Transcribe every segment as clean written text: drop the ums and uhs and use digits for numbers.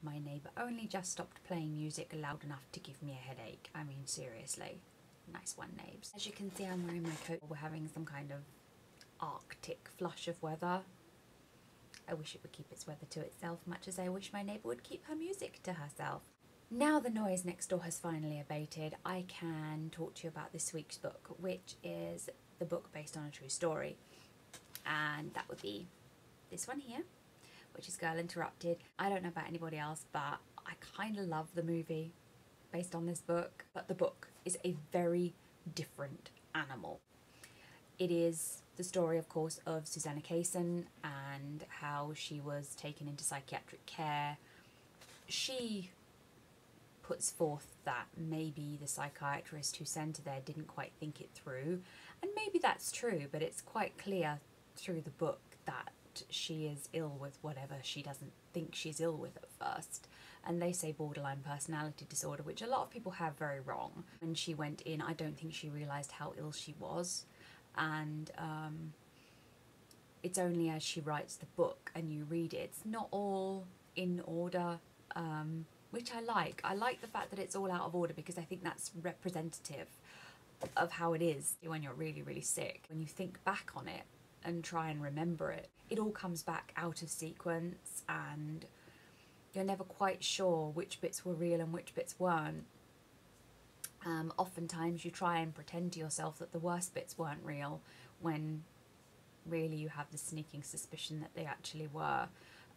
my neighbour only just stopped playing music loud enough to give me a headache. I mean, seriously. Nice one, Nabes. As you can see, I'm wearing my coat. We're having some kind of Arctic flush of weather. I wish it would keep its weather to itself, much as I wish my neighbour would keep her music to herself. Now the noise next door has finally abated, I can talk to you about this week's book, which is the book based on a true story. And that would be this one here, which is Girl Interrupted. I don't know about anybody else, but I kind of love the movie based on this book. But the book is a very different animal. It is the story, of course, of Susanna Kaysen and how she was taken into psychiatric care. She puts forth that maybe the psychiatrist who sent her there didn't quite think it through, and maybe that's true, but it's quite clear through the book that she is ill with whatever she doesn't think she's ill with at first, and they say borderline personality disorder, which a lot of people have very wrong. When she went in, I don't think she realised how ill she was, and it's only as she writes the book and you read it, it's not all in order, which I like. I like the fact that it's all out of order, because I think that's representative of how it is when you're really, really sick. When you think back on it and try and remember it, it all comes back out of sequence and you're never quite sure which bits were real and which bits weren't. Oftentimes you try and pretend to yourself that the worst bits weren't real, when really you have the sneaking suspicion that they actually were.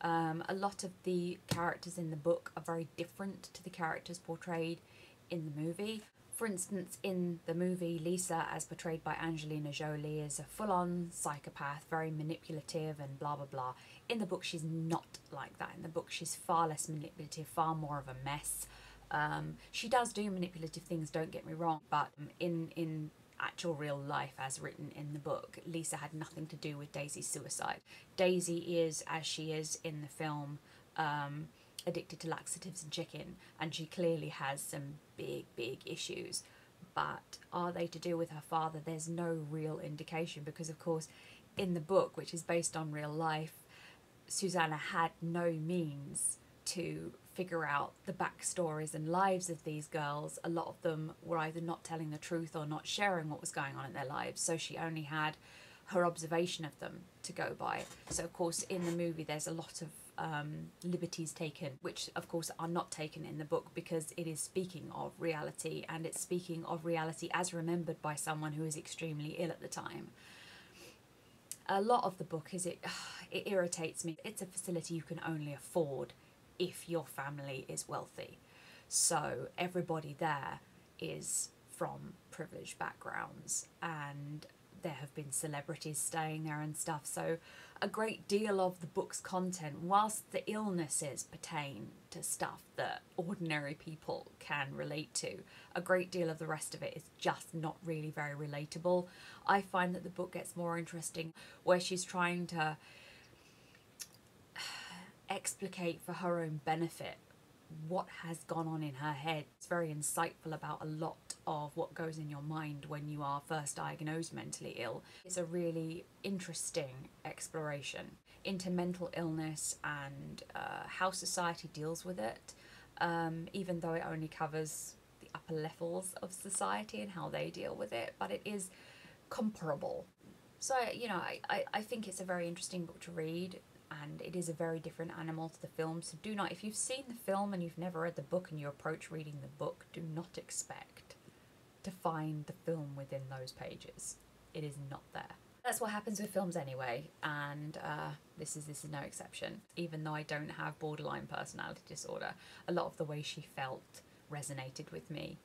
A lot of the characters in the book are very different to the characters portrayed in the movie. For instance, in the movie, Lisa, as portrayed by Angelina Jolie, is a full-on psychopath, very manipulative and blah blah blah. In the book, she's not like that. In the book, she's far less manipulative, far more of a mess. She does do manipulative things, don't get me wrong, but in actual real life, as written in the book, Lisa had nothing to do with Daisy's suicide. Daisy is, as she is in the film, addicted to laxatives and chicken, and she clearly has some big issues. But are they to do with her father? There's no real indication, because of course in the book, which is based on real life, Susanna had no means to figure out the backstories and lives of these girls. A lot of them were either not telling the truth or not sharing what was going on in their lives, so she only had her observation of them to go by. So of course in the movie there's a lot of liberties taken, which of course are not taken in the book, because it is speaking of reality, and it's speaking of reality as remembered by someone who is extremely ill at the time. A lot of the book is, it irritates me. It's a facility you can only afford if your family is wealthy. So everybody there is from privileged backgrounds, and there have been celebrities staying there and stuff. So a great deal of the book's content, whilst the illnesses pertain to stuff that ordinary people can relate to, a great deal of the rest of it is just not really very relatable. I find that the book gets more interesting where she's trying to explicate for her own benefit what has gone on in her head. It's very insightful about a lot of what goes in your mind when you are first diagnosed mentally ill. It's a really interesting exploration into mental illness and how society deals with it, even though it only covers the upper levels of society and how they deal with it, but it is comparable. So, you know, I think it's a very interesting book to read, and it is a very different animal to the film. So do not, if you've seen the film and you've never read the book and you approach reading the book, do not expect to find the film within those pages. It is not there. That's what happens with films anyway, and this is no exception. Even though I don't have borderline personality disorder, a lot of the way she felt resonated with me.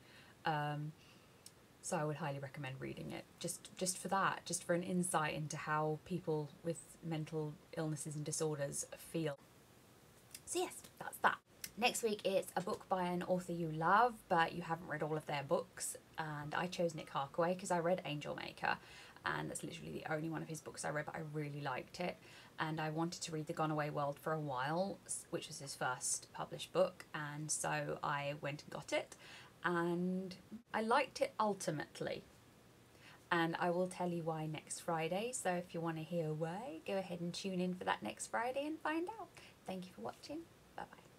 So I would highly recommend reading it, just for that, just for an insight into how people with mental illnesses and disorders feel. So yes, that's that. Next week it's a book by an author you love, but you haven't read all of their books, and I chose Nick Harkaway because I read Angel Maker, and that's literally the only one of his books I read, but I really liked it, and I wanted to read The Gone Away World for a while, which was his first published book, and so I went and got it, and I liked it ultimately, and I will tell you why next Friday. So if you want to hear why, go ahead and tune in for that next Friday and find out. Thank you for watching. Bye bye.